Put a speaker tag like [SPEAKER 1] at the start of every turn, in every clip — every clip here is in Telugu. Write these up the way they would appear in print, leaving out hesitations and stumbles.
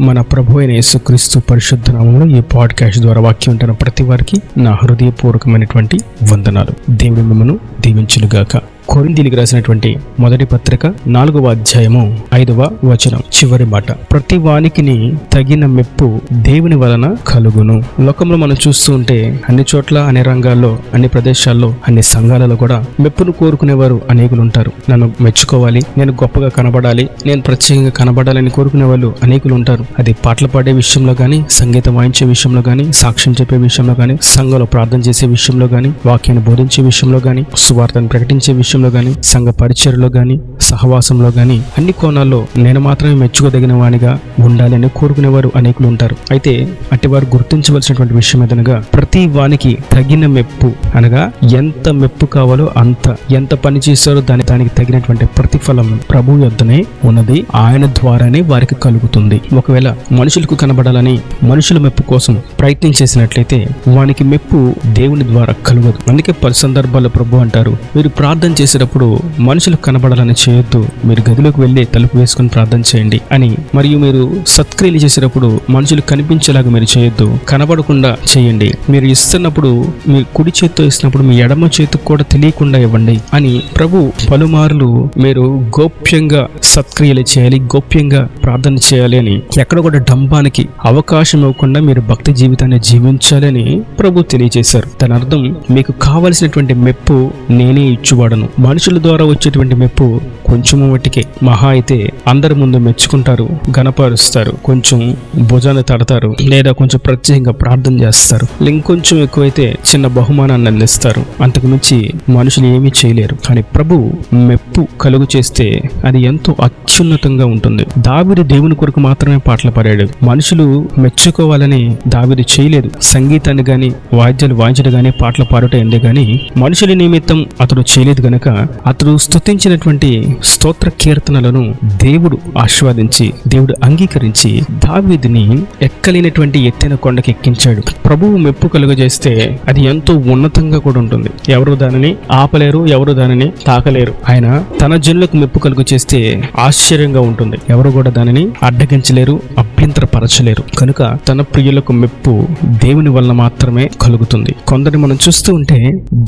[SPEAKER 1] మన ప్రభు అయిన యేసుక్రీస్తు పరిశుద్ధ నామములో ఈ పాడ్కాస్ట్ ద్వారా వాక్యం వింటున్న ప్రతి వారికి నా హృదయపూర్వకమైనటువంటి వందనాలు. దేవుడు మిమ్మల్ని దీవించునుగాక. కొరింథీయులకు రాసినటువంటి మొదటి పత్రిక 4వ అధ్యాయము 5వ వచనం చివరి మాట, ప్రతి వానికిని తగిన మెప్పు దేవుని వలన కలుగును. లోకంలో మనం చూస్తూ ఉంటే అన్ని చోట్ల, అన్ని రంగాల్లో, అన్ని ప్రదేశాల్లో, అన్ని సంఘాలలో కూడా మెప్పును కోరుకునేవారు అనేకులు ఉంటారు. నన్ను మెచ్చుకోవాలి, నేను గొప్పగా కనబడాలి, నేను ప్రత్యేకంగా కనబడాలని కోరుకునే వాళ్ళు అనేకులు ఉంటారు. అది పాటలు పాడే విషయంలో గానీ, సంగీతం వాయించే విషయంలో గానీ, సాక్ష్యం చెప్పే విషయంలో గానీ, సంఘంలో ప్రార్థన చేసే విషయంలో గానీ, వాక్యాన్ని బోధించే విషయంలో గానీ, సువార్తను ప్రకటించే విషయంలో గానీ, సంఘ పరిచర్యలో గానీ, సహవాసంలో గానీ, అన్ని కోణాల్లో నేను మాత్రమే మెచ్చుకోదగిన వానిగా ఉండాలి అని కోరుకునేవారు అనేకులు ఉంటారు. అయితే అటివారు గుర్తించవలసినటువంటి విషయం ఏదనగా, ప్రతి వానికి తగిన మెప్పు అనగా ఎంత మెప్పు కావాలో అంత, ఎంత పని చేశారో దానికి తగినటువంటి ప్రతిఫలం ప్రభు యొద్దనే ఉన్నది. ఆయన ద్వారానే వారికి కలుగుతుంది. ఒకవేళ మనుషులకు కనబడాలని మనుషుల మెప్పు కోసం ప్రయత్నం చేసినట్లయితే వానికి మెప్పు దేవుని ద్వారా కలుగదు. అందుకే పలు సందర్భాల్లో ప్రభు అంటారు, మీరు ప్రార్థన చేసేటప్పుడు మనుషులకు కనబడాలని చేయొద్దు, మీరు గదిలోకి వెళ్ళి తలుపు వేసుకుని ప్రార్థన చేయండి అని. మరియు మీరు సత్క్రియలు చేసేటప్పుడు మనుషులు కనిపించేలాగా మీరు చేయొద్దు, కనబడకుండా చేయండి. మీరు ఇస్తున్నప్పుడు, మీరు కుడి చేత్తో ఇస్తున్నప్పుడు మీ ఎడమ చేతికి కూడా తెలియకుండా ఇవ్వండి అని ప్రభు పలుమార్లు మీరు గోప్యంగా సత్క్రియలు చేయాలి, గోప్యంగా ప్రార్థన చేయాలి అని, ఎక్కడ కూడా డంబానికి అవకాశం ఇవ్వకుండా మీరు భక్తి జీవితాన్ని జీవించాలని ప్రభు తెలియజేశారు. దాని అర్థం, మీకు కావలసినటువంటి మెప్పు నేనే ఇచ్చువాడను. మనుషుల ద్వారా వచ్చేటువంటి మెప్పు కొంచెము మట్టికే, మహా అయితే అందరి ముందు మెచ్చుకుంటారు, గణపరుస్తారు, కొంచెం భుజాన్ని తడతారు, లేదా కొంచెం ప్రత్యేకంగా ప్రార్థన చేస్తారు. ఇంకొంచెం ఎక్కువైతే చిన్న బహుమానాన్ని అందిస్తారు. అంతకు మించి మనుషులు ఏమీ చేయలేరు. కానీ ప్రభు మెప్పు కలుగు చేస్తే అది ఎంతో అత్యున్నతంగా ఉంటుంది. దావీదు దేవుని కొరకు మాత్రమే పాటలు పాడాడు. మనుషులు మెచ్చుకోవాలని దావీదు చేయలేదు. సంగీతాన్ని గాని, వాద్యాలు వాయించడం గాని, పాటలు పాడటం ఎందే గాని మనుషుల నిమిత్తం అతడు చేయలేదు గనక అతడు స్తుతించినటువంటి స్తోత్ర కీర్తనలను దేవుడు ఆశీర్వదించి, దేవుడు అంగీకరించి దావీదుని ఎక్కలేనటువంటి ఎత్తైన కొండకి ఎక్కించాడు. ప్రభువు మెప్పు కలుగజేస్తే అది ఎంతో ఉన్నతంగా కూడా ఉంటుంది. ఎవరు దానిని ఆపలేరు, ఎవరు దానిని తాకలేరు. ఆయన తన జనులకు మెప్పు కలుగు చేస్తే ఆశ్చర్యంగా ఉంటుంది. ఎవరు కూడా దానిని అడ్డగించలేరు, అభ్యంతరపరచలేరు. కనుక తన ప్రియులకు మెప్పు దేవుని వల్ల మాత్రమే కలుగుతుంది. కొందరిని మనం చూస్తూ ఉంటే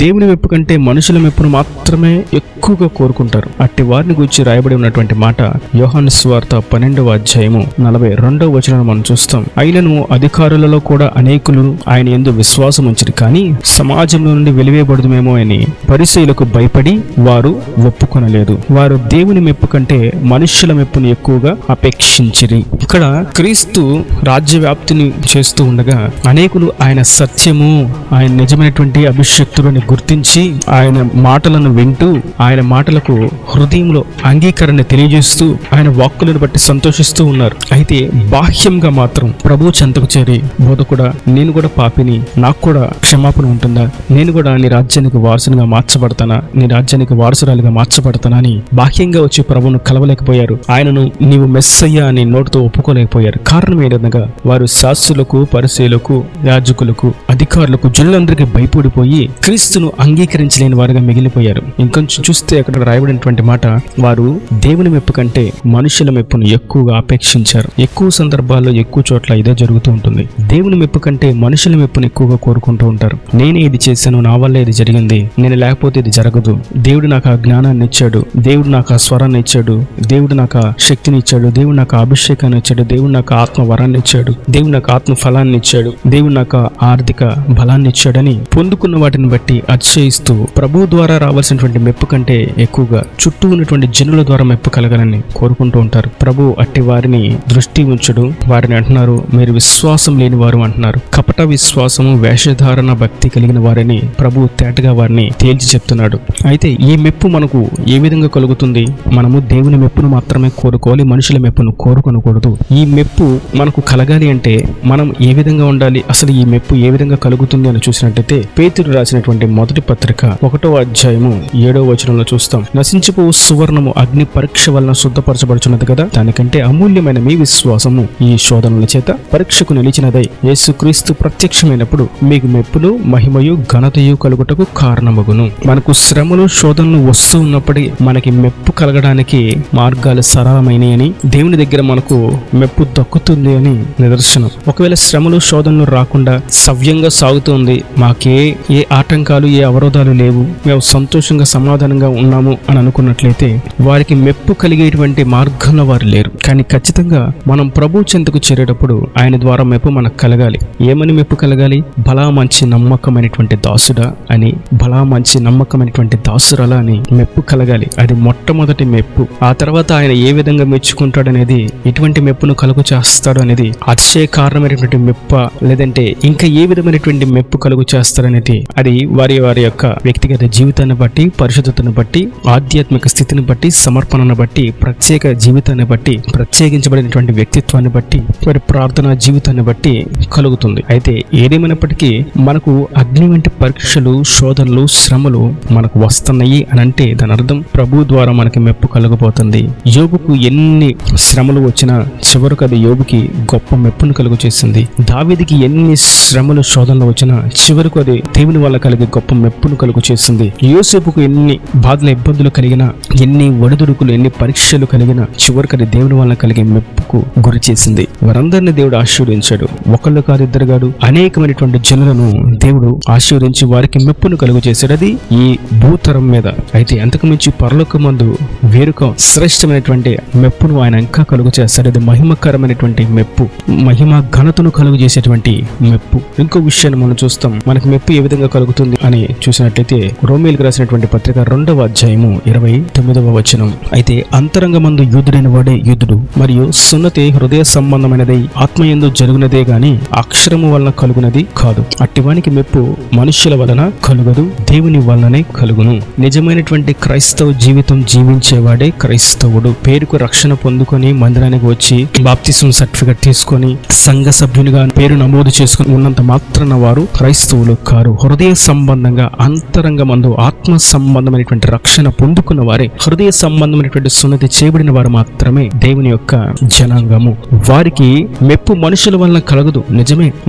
[SPEAKER 1] దేవుని మెప్పు కంటే మనుషుల మెప్పును మాత్రమే ఎక్కువగా కోరుకుంటారు. అట్టి వారిని గురించి రాయబడి ఉన్నటువంటి మాట యోహాను సువార్త 12వ అధ్యాయము 42వ వచనం మనం చూస్తాం. అయినను అధికారులలో కూడా అనేకులు ఆయన యందు విశ్వాసం ఉంచిరి, కానీ సమాజంలో నుండి వెలివేయబడుదుమేమో అని పరిసయ్యులకు భయపడి వారు ఒప్పుకొనలేదు. వారు దేవుని మెప్పు కంటే మనుష్యుల మెప్పును ఎక్కువగా అపేక్షించిరి. ఇక్కడ క్రీస్తు రాజ్య వ్యాప్తిని చేస్తూ ఉండగా అనేకులు ఆయన సత్యము, ఆయన నిజమైనటువంటి అభిషక్తులని గుర్తించి ఆయన మాటలను వింటూ, ఆయన మాటలకు హృదయంలో అంగీకరణ తెలియజేస్తూ, ఆయన వాక్కులను బట్టి సంతోషిస్తూ ఉన్నారు. అయితే బాహ్యంగా మాత్రం ప్రభు చెంతకు చేరి, బోధకుడా నేను కూడా పాపిని, నాకు కూడా క్షమాపణ ఉంటుందా, నేను కూడా నీ రాజ్యానికి వారసునిగా మార్చబడతానా, నీ రాజ్యానికి వారసురాలిగా మార్చబడతానా అని బాహ్యంగా వచ్చి ప్రభువును కలవలేకపోయారు. ఆయనను నీవు మెస్సయ్యా అని నోటితో ఒప్పుకోలేకపోయారు. కారణం ఏంటనగా వారు శాస్త్రులకు, పరిసయ్యులకు, యాజకులకు, అధికారులకు, జనులందరికీ భయపడిపోయి క్రీస్తును అంగీకరించలేని వారుగా మిగిలిపోయారు. ఇంకొంచెం చూస్తే అక్కడ రాయబడినటువంటి మాట, వారు దేవుని మెప్పు కంటే మనుషుల మెప్పును ఎక్కువగా అపేక్షించారు. ఎక్కువ సందర్భాల్లో, ఎక్కువ చోట్ల ఇదే జరుగుతూ ఉంటుంది. దేవుని మెప్పు కంటే మనుషుల మెప్పును ఎక్కువగా కోరుకుంటూ ఉంటారు. నేనే ఇది చేశాను, నా వల్ల ఇది జరిగింది, నేను లేకపోతే ఇది జరగదు, దేవుడు నాకు ఆ జ్ఞానాన్ని ఇచ్చాడు, దేవుడు నాకు ఆ స్వరాన్ని ఇచ్చాడు, దేవుడు నాకు ఆ శక్తిని ఇచ్చాడు, దేవుడు నాకు ఆ అభిషేకాన్ని ఇచ్చాడు, దేవుడు నాకు ఆత్మ వరాన్ని ఇచ్చాడు, దేవుడు నాకు ఆత్మ ఫలాన్ని ఇచ్చాడు, దేవుడు నాకు ఆర్థిక బలాన్ని ఇచ్చాడని పొందుకున్న వాటిని బట్టి అతిశయిస్తూ ప్రభు ద్వారా రావాల్సినటువంటి మెప్పు కంటే ఎక్కువగా చుట్టూ ఉన్నటువంటి జనుల ద్వారా మెప్పు కలగాలని కోరుకుంటూ ఉంటారు. ప్రభు అట్టి వారిని దృష్టి ఉంచుడు. వారిని అంటున్నారు, మీరు విశ్వాసం లేని వారు అంటున్నారు. కపట విశ్వాసము, వేషధారణ భక్తి కలిగిన వారిని ప్రభు తేటగా వారిని తేల్చి చెప్తున్నాడు. అయితే ఈ మెప్పు మనకు ఏ విధంగా కలుగుతుంది? మనము దేవుని మెప్పును మాత్రమే కోరుకోవాలి, మనుషుల మెప్పును కోరుకొనకూడదు. ఈ మెప్పు మనకు కలగాలి అంటే మనం ఏ విధంగా ఉండాలి, అసలు ఈ మెప్పు ఏ విధంగా కలుగుతుంది అని చూసినట్టయితే పేతురు రాసినటువంటి మొదటి పత్రిక 1వ అధ్యాయము 7వ వచనంలో చూస్తాం. నశించిపోవు సువర్ణము అగ్ని పరీక్ష వలన శుద్ధపరచబడుచున్నది కదా, దానికంటే అమూల్యమైన మీ విశ్వాసము ఈ శోధనల చేత పరీక్షకు నిలిచినదై యేసుక్రీస్తు ప్రత్యక్షమైనప్పుడు మీకు మెప్పులు మహిమయు ఘనతయు కలుగుటకు కారణమగును. మనకు శ్రమలు శోధనలు వస్తూ ఉన్నప్పటికీ మనకి మెప్పు కలగడానికి మార్గాలు సరళమైనవి అని, దేవుని దగ్గర మనకు మెప్పు దక్కుతుంది అని నిదర్శనం. ఒకవేళ శ్రమలు శోధనలు రాకుండా సవ్యంగా సాగుతుంది, మాకే ఏ ఆటంకాలు ఏ అవరోధాలు లేవు, మేము సంతోషంగా సమాధానంగా ఉన్నాము అని అనుకున్నట్లయితే వారికి మెప్పు కలిగేటువంటి మార్గంలో వారు లేరు. కానీ ఖచ్చితంగా మనం ప్రభు చెంతకు చేరేటప్పుడు ఆయన ద్వారా మెప్పు మనకు కలగాలి. ఏమని మెప్పు కలగాలి? బలా మంచి నమ్మకమైనటువంటి దాసుడా అని, బలా మంచి నమ్మకమైనటువంటి దాసురాలా అని మెప్పు కలగాలి. అది మొట్టమొదటి మెప్పు. ఆ తర్వాత ఆయన ఏ విధంగా మెచ్చుకుంటాడనేది, ఎటువంటి మెప్పును కలుగు చేస్తాడు అనేది, అతిశయ కారణమైనటువంటి మెప్ప లేదంటే ఇంకా ఏ విధమైనటువంటి మెప్పు కలుగు చేస్తాడనేది అది వారి వారి యొక్క వ్యక్తిగత జీవితాన్ని బట్టి, పరిశుద్ధతను బట్టి, ఆధ్యాత్మిక స్థితిని బట్టి, సమర్పణను బట్టి, ప్రత్యేక జీవితాన్ని బట్టి, ప్రత్యేకించబడినటువంటి వ్యక్తిత్వాన్ని బట్టి, వారి ప్రార్థనా జీవితాన్ని బట్టి కలుగుతుంది. అయితే ఏదేమైనప్పటికీ మనకు అగ్ని వంటి పరీక్షలు, శోధనలు, శ్రమలు మనకు వస్తున్నాయి అని అంటే దాని అర్థం ప్రభు ద్వారా మనకి మెప్పు కలుగబోతుంది. యోబుకు ఎన్ని శ్రమలు వచ్చినా చివరకు అది యోబుకి గొప్ప మెప్పును కలుగు చేసింది. దావీదుకి ఎన్ని శ్రమలు శోధనలు వచ్చినా చివరకు అది దేవుని వల్ల కలిగే గొప్ప మెప్పును కలుగు చేసింది. యోసేపుకు ఎన్ని బాధల ఇబ్బందులు కలిగినా, ఎన్ని ఒడిదుడుకులు, ఎన్ని పరీక్షలు కలిగినా చివరికి అది దేవుని వల్ల కలిగే మెప్పుకు గురి చేసింది. వారందరినీ దేవుడు ఆశీర్వదించాడు. ఒకళ్ళు కాదు, ఇద్దరు కాదు, అనేకమైనటువంటి జనులను దేవుడు ఆశీర్వదించి వారికి మెప్పును కలుగు చేశాడు. అది ఈ భూతరం మీద. అయితే అంతకు మించి పరలోకమందు వేరొక శ్రేష్టమైనటువంటి మెప్పును ఆయన ఇంకా కలుగు చేస్తాడు. అది మహిమకరమైనటువంటి మెప్పు, మహిమ ఘనతను కలుగు చేసేటువంటి మెప్పు. ఇంకో విషయాన్ని మనం చూస్తాం. మనకు మెప్పు ఏ విధంగా కలుగుతుంది అని చూసినట్లయితే రోమీయులకు రాసినటువంటి పత్రిక 2వ అధ్యాయము 29వ వచనం. అయితే అంతరంగమందు యూదుడైన వాడే యూదుడు, మరియు సున్నతి హృదయ సంబంధమైనది, ఆత్మయందు జరుగునదే గాని అక్షరము వలన కలుగునది కాదు. అట్టివానికి మెప్పు మనుష్యుల వలన కలుగదు, దేవుని వలననే కలుగును. నిజమైనటువంటి క్రైస్తవ జీవితం జీవించేవాడే క్రైస్తవుడు. పేరుకు రక్షణ పొందుకొని మందిరానికి వచ్చి బాప్తిసం సర్టిఫికెట్ తీసుకొని సంఘ సభ్యునిగా పేరు నమోదు చేసుకుని ఉన్నంత మాత్రాన వారు క్రైస్తవులు కారు. హృదయ సంబంధంగా అంతరంగమందు ఆత్మ సంబంధమైనటువంటి రక్షణ పొందుకున్న వారే, హృదయ సంబంధమైనటువంటి సున్నతి చేయబడిన వారు మాత్రమే దేవుని యొక్క జనాంగము. వారికి మెప్పు మనుషుల వలన కలగదు.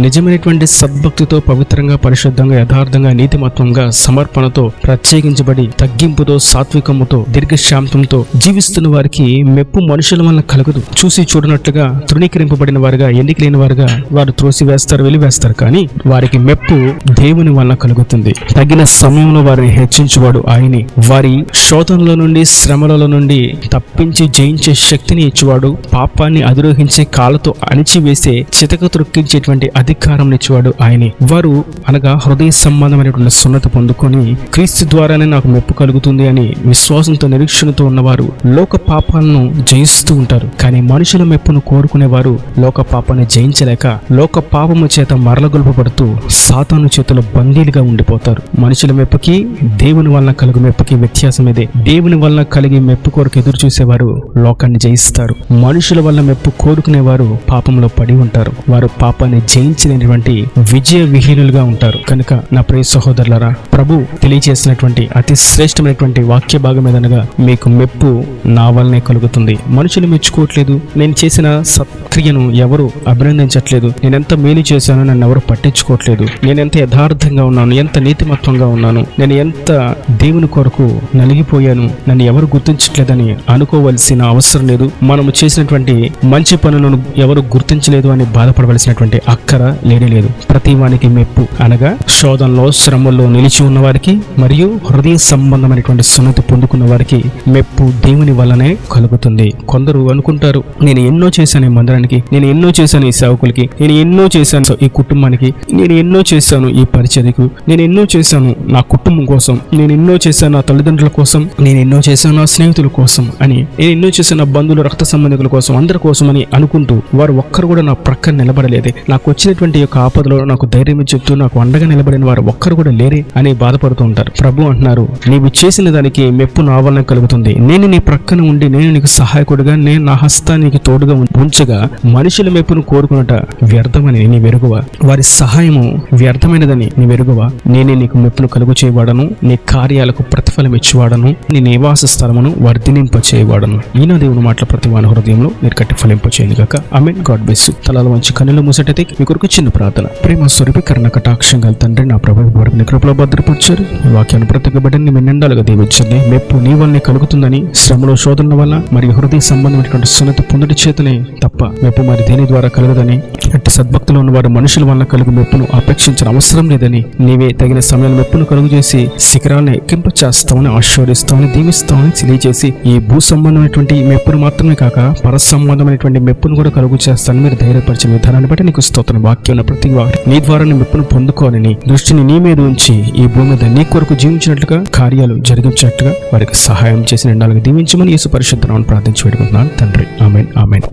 [SPEAKER 1] నిజమైనటువంటి సద్భక్తితో, పవిత్రంగా, పరిశుద్ధంగా, యథార్థంగా, నీతిమత్వంగా, సమర్పణతో, ప్రత్యేకించబడి తగ్గింపుతో, సాత్వికముతో, దీర్ఘశాంతంతో జీవిస్తున్న వారికి మెప్పు మనుషుల వలన కలగదు. చూసి చూడనట్లుగా తృణీకరింపబడిన వారుగా, ఎన్నిక లేని వారుగా వారు త్రోసి వేస్తారు, వెలివేస్తారు. కానీ వారికి మెప్పు దేవుని వలన కలుగుతుంది. తగిన సమయంలో వారిని హెచ్చించువాడు ఆయనే. వారి శోధనల నుండి, శ్రమల నుండి తప్పించి జయించే శక్తిని ఇచ్చేవాడు. పాపాన్ని అధిరోహించే కాళ్ళతో అణిచివేసే, చితక త్రొక్కించేటువంటి అధికారం ఇచ్చేవాడు ఆయనే. వారు అనగా హృదయ సంబంధమైనటువంటి సున్నతి పొందుకొని క్రీస్తు ద్వారానే నాకు మెప్పు కలుగుతుంది అని విశ్వాసంతో, నిరీక్షణతో ఉన్నవారు లోక పాపాలను జయిస్తూ ఉంటారు. కానీ మనుషుల మెప్పును కోరుకునేవారు లోక పాపాన్ని జయించలేక లోక పాపము చేత మరలగొల్పబడుతూ సాతాను చేతుల బందీలుగా ఉండిపోతారు. మనుషుల మెప్పుకి, దేవుని వలన కలుగు మెప్పుకి వ్యత్యాసం ఇదే. దేవుని వలన కలిగే మెప్పు కొరకు ఎదురు చూసేవారు లోకాన్ని జయిస్తారు. మనుషుల వల్ల మెప్పు కోరుకునేవారు పాపంలో పడి ఉంటారు. వారు పాపాన్ని జయించినటువంటి విజయ విహీనులుగా ఉంటారు. కనుక నా ప్రియ సహోదరులారా, ప్రభు తెలియజేసినటువంటి అతి శ్రేష్టమైనటువంటి వాక్య భాగం ఏదనగా మీకు మెప్పు నా వల్లనే కలుగుతుంది. మనుషులు మెచ్చుకోవట్లేదు, నేను చేసిన సత్క్రియను ఎవరు అభినందించట్లేదు, నేనెంత మేలు చేశానో నన్ను ఎవరు పట్టించుకోవట్లేదు, నేనెంత యథార్థంగా ఉన్నాను, ఎంత నీతిమత్వంగా ఉన్నాను, నేను ఎంత దేవుని కొరకు నలిగిపోయాను, నన్ను ఎవరు గుర్తించట్లేదని అనుకోవలసిన అవసరం లేదు. మనము చేసినటువంటి మంచి పనులను ఎవరు గుర్తించలేదు అని బాధపడవలసినటువంటి అక్కర లేనేలేదు. ప్రతి వానికి మెప్పు అనగా శోధనలో, శ్రమల్లో నిలిచి ఉన్న వారికి మరియు హృదయ సంబంధమైనటువంటి సున్నతి పొందుకున్న వారికి మెప్పు దేవుని వల్లనే కలుగుతుంది. కొందరు అనుకుంటారు, నేను ఎన్నో చేశాను ఈ మందిరానికి, నేను ఎన్నో చేశాను ఈ సేవకులకి, నేను ఎన్నో చేశాను ఈ కుటుంబానికి, నేను ఎన్నో చేశాను ఈ పరిచర్యకు, నేను ఎన్నో చేశాను నా కుటుంబం కోసం, నేను ఎన్నో చేశాను నా తల్లిదండ్రుల కోసం, నేను ఎన్నో చేశాను నా స్నేహితుల కోసం అని, నేను ఎన్నో చేశాను నా బంధువులు, రక్త సంబంధికుల కోసం, అందరి కోసం అని అనుకుంటూ వారు ఒక్కరు కూడా నా ప్రక్కన నిలబడలేదే, నాకు వచ్చినటువంటి యొక్క ఆపదలో నాకు ధైర్యం చెప్తూ నాకు అండగా నిలబడిన వారు ఒక్కరు కూడా లేరే అని బాధపడుతూ ఉంటారు. ప్రభు అంటున్నారు, నీవు చేసిన దానికి మెప్పు నా వలన కలుగుతుంది. నేను నీ ప్రక్కన ఉండి నేను నీకు సహాయకుడిగా, నేను నా హస్తానికి తోడుగా ఉంచగా మనుషుల మెప్పును కోరుకున్నట వ్యర్థమని నీ వెరుగువా, వారి సహాయము వ్యర్థమైనదని నీ వెరుగువా, నేనే నీకు మెప్పును కలుగు చేయవాడను, నీ కార్యాలకు ప్రతిఫలం ఇచ్చివాడను, నీ నివాస స్థలమును వర్ధిలింపచేయవాడను. ఈయన దేవుని మాటల ప్రతి వాని హృదయంలో మీరు కట్టి ఫలింపచేయండి గాక. ఆమేన్. God bless you. తలల వంచి కన్నులు మూసేటైతే మీ కొరకు చిన్న ప్రార్థన. ప్రేమ స్వరూపి కరుణ కటాక్షం గల తండ్రి, నా ప్రభు వరకు నీ కృపలో భద్రపరిచారు. ఈ వాక్యాన్ని ప్రతి బిడ్డని మీ నిండాలుగా దీవించండి. మెప్పు నీ వల్లనే కలుగుతుందని, శ్రమలో శోధనల వల్ల మరియు హృదయ సంబంధమైనటువంటి సున్నత పొందుటి చేతనే తప్ప మెప్పు మరి దేని ద్వారా కలగదని, అట్టి సద్భక్తులు ఉన్న వారు మనుషుల వల్ల కలుగు మెప్పును అపేక్షించిన అవసరం లేదని, నీవే తగిన సమయంలో మెప్పును కలుగు చేసి శిఖరాన్ని ఎక్కింపచేస్తామని, ఆశీర్వదిస్తామని, దీవిస్తామని తెలియజేసి ఈ భూ సంబంధమైనటువంటి మెప్పును మాత్రమే కాక పర సంబంధమైనటువంటి మెప్పును కూడా కలుగు చేస్తానని మీరు ధైర్యపరిచిన విధానాన్ని బట్టి నీకు స్తోత్రం. వాక్యం ఉన్న ప్రతి వారి నీ ద్వారా మెప్పును పొందుకోవాలని దృష్టిని నీ మీద ఉంచి ఈ భూమి మీద నీ కొరకు జీవించినట్లుగా కార్యాలు జరిగించినట్లుగా వారికి సహాయం చేసి నిండాలుగా దీవించమని యేసు పరిశుద్ధ నామమున ప్రార్థించి వేడుకుంటున్నాను తండ్రి. ఆమేన్. ఆమేన్.